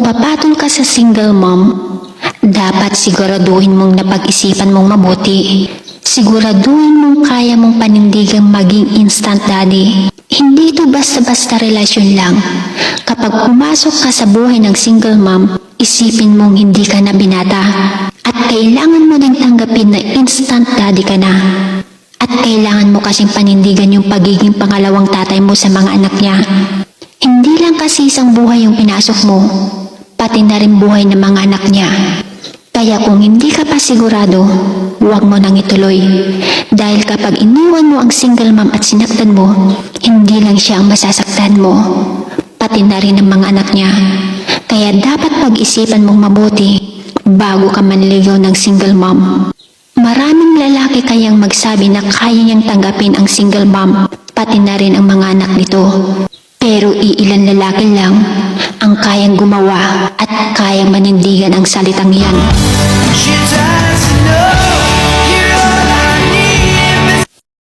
Kung papatol ka sa single mom, dapat siguraduhin mong napag-isipan mong mabuti. Siguraduhin mong kaya mong panindigang maging instant daddy. Hindi ito basta-basta relasyon lang. Kapag pumasok ka sa buhay ng single mom, isipin mong hindi ka na binata. At kailangan mo nang tanggapin na instant daddy ka na. At kailangan mo kasing panindigan yung pagiging pangalawang tatay mo sa mga anak niya. Hindi lang kasi isang buhay yung pinasok mo, pati na rin buhay ng mga anak niya. Kaya kung hindi ka pa sigurado, huwag mo nang ituloy. Dahil kapag iniwan mo ang single mom at sinaktan mo, hindi lang siya ang masasaktan mo, pati na rin ang mga anak niya. Kaya dapat pag-isipan mong mabuti bago ka manligaw ng single mom. Maraming lalaki kayang magsabi na kaya niyang tanggapin ang single mom, pati na rin ang mga anak nito. Pero iilan lalaki lang ang kayang gumawa at kayang manindigan ang salitang yan.